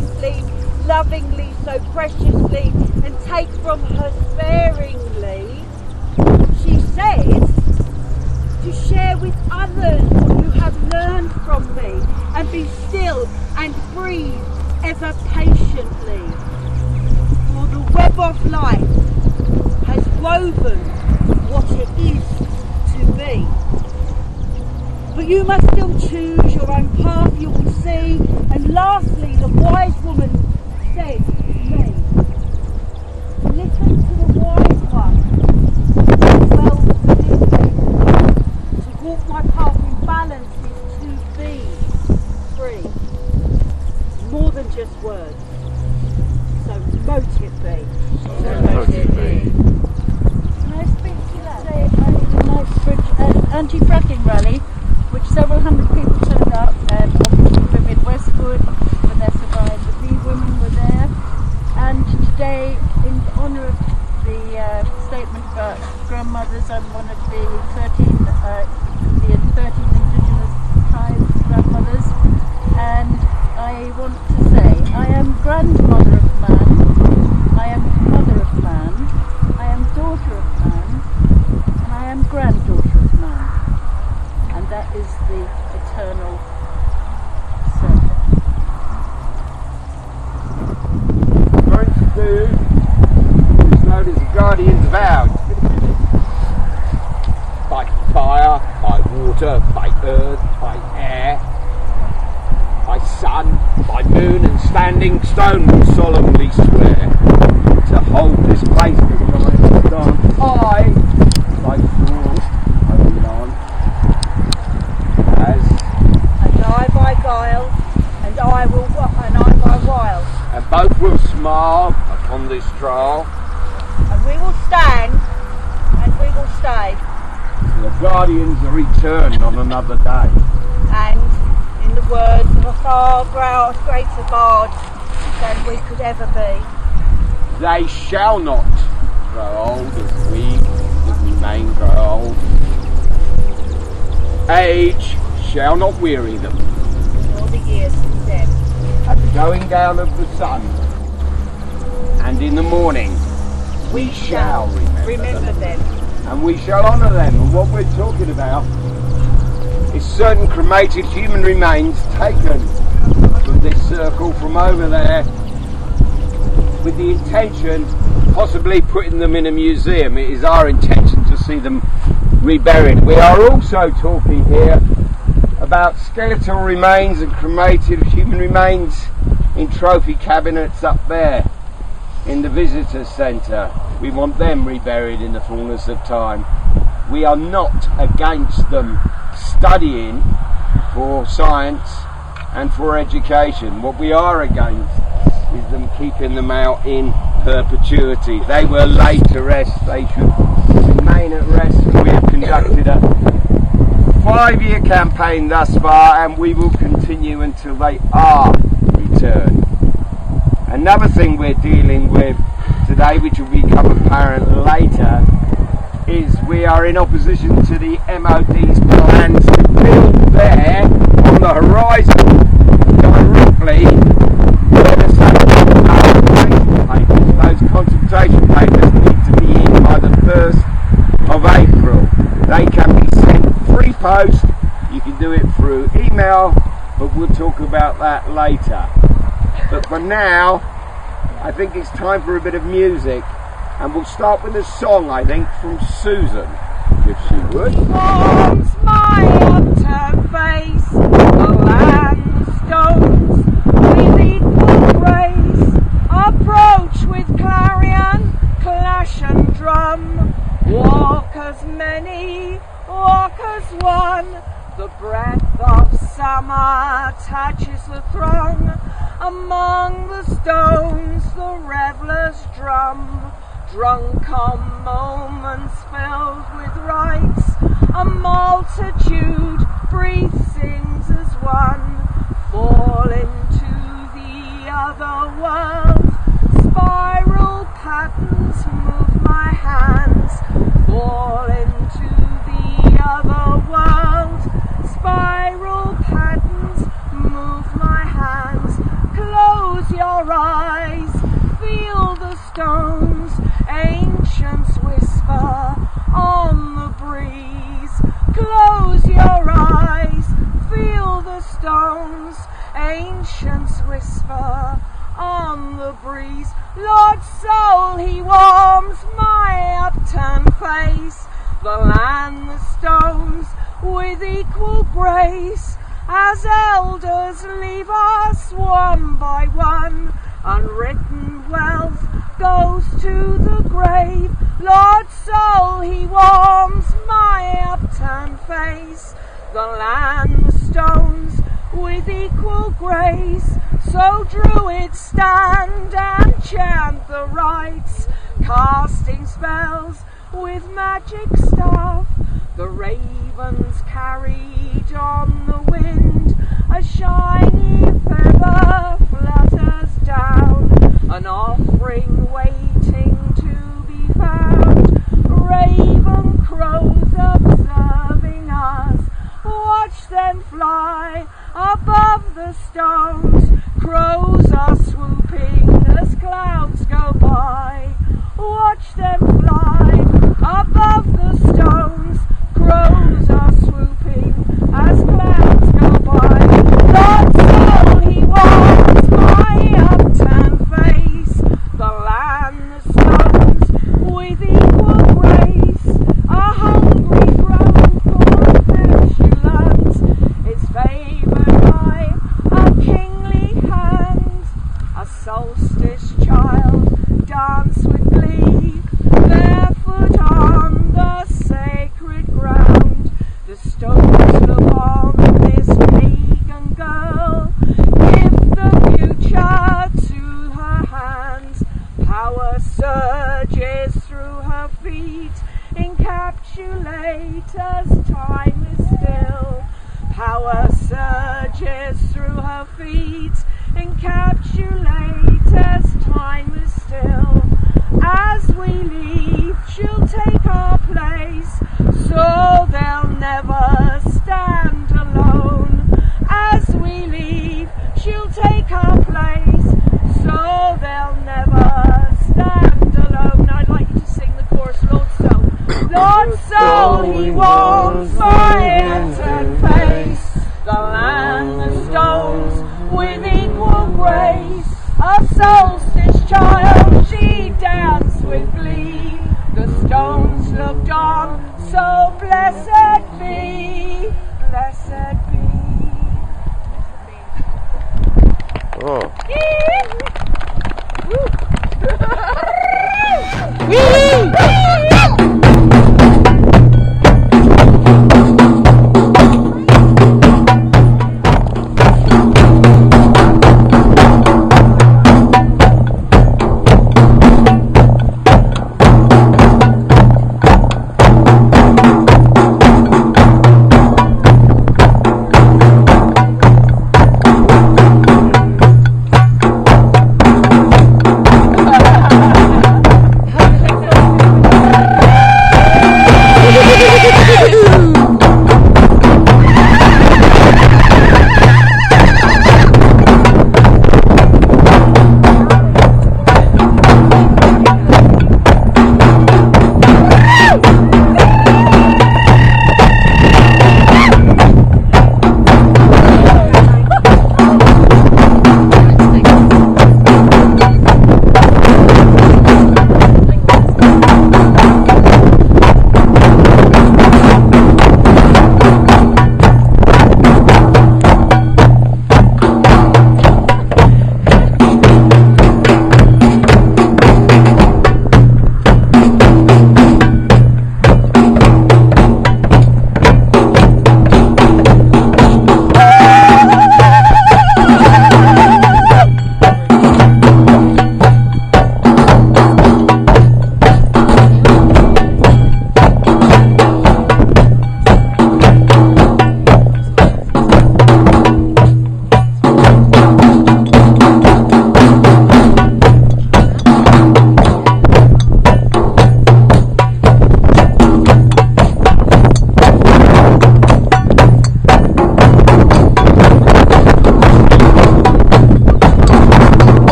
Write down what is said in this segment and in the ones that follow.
gently, lovingly, so preciously, and take from her sparingly. She says to share with others what you have learned from me, and be still and breathe ever patiently. For the web of life has woven what it is to be. But you must still choose your own path, you will see. And lastly, the wise woman said to me, listen to the wise one, well within me. To walk my path in balance is to be free. More than just words. So mote it be. Can I speak to you today at a nice anti-fracking rally, which several hundred people turned up, and obviously women in Westwood, Vanessa Ryan, the Bee women were there. And today, in honour of the statement about grandmothers, I'm one of the 13 indigenous tribes grandmothers, and I want to say I am grandmother of man, I am mother of man, I am daughter of man, and I am granddaughter of man. And that is the eternal circle. I'm going to do what's known as a guardian's vow. By fire, by water, by earth, by air, by sun, by moon and standing stone will solemnly swear to hold this place behind the dawn. I, by sword, I will on. And I by guile, and I by wile. And both will smile upon this trial. And we will stand, and we will stay. The guardians are returned on another day. And in the words of a far greater God than we could ever be, They shall not grow old as we that remain grow old. Age shall not weary them. all the years condemned. At the going down of the sun, and in the morning, we shall remember them. And we shall honour them. And what we're talking about is certain cremated human remains taken from this circle from over there, with the intention possibly putting them in a museum. It is our intention to see them reburied. We are also talking here about skeletal remains and cremated human remains in trophy cabinets up there in the visitor centre. We want them reburied in the fullness of time. We are not against them studying for science and for education. What we are against is them keeping them out in perpetuity. They were laid to rest, they should remain at rest, and we have conducted a 5-year campaign thus far, and we will continue until they are returned. Another thing we're dealing with today, which will become apparent later, is we are in opposition to the MOD's plans to build there on the horizon directly where the consultation papers. Those consultation papers need to be in by the 1st of April. They can be sent free post, you can do it through email, but we'll talk about that later. But for now, I think it's time for a bit of music, and we'll start with a song, I think, from Susan, if she would. Forms my upturned face, the land stones with equal grace, approach with clarion, clash and drum, walk as many, walk as one, the breath of summer touches the throng, among the stones the revellers drum, drunk on moments filled with rites, a multitude breathes, sings as one, fall into the other world, spiral patterns move my hands, fall into the other world, spiral patterns move my hands, close stones, ancients whisper on the breeze. Close your eyes, feel the stones, ancients whisper on the breeze. Lord Soul, he warms my upturned face, the land, the stones, with equal grace, as elders leave us one by one. Unwritten wealth goes to the grave. Lord Soul, he warms my upturned face, the land, the stones, with equal grace. So Druids stand and chant the rites, casting spells with magic staff. The ravens carried on the wind, a shiny feather flutters down, an offering waiting to be found. Raven crows observing us, watch them fly above the stones. Crows are swooping as clouds go by, watch them fly above the stones. Crows are swooping as clouds go by. Lord Soul, he warms my upturned face, the land, the stones, with equal grace. A hungry throne for petulance is favoured by a kingly hand. A solstice child dance with glee, barefoot on the sacred ground. The stones look on this pagan girl, give the future to her hands. Power surges through her feet, encapsulate as time is still. Power surges through her feet, encapsulate as time is still. As we leave, she'll take our place, so they'll never stand alone. As we leave, she'll take our place, so they'll never stand alone. I'd like you to sing the chorus, Lord Soul. Lord Soul, he warms my upturned face, the land, the stones, with equal grace. A solstice child, she danced with glee. The stones looked on, so blessed be, blessed be. Oh.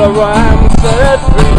the ram set free.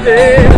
Day.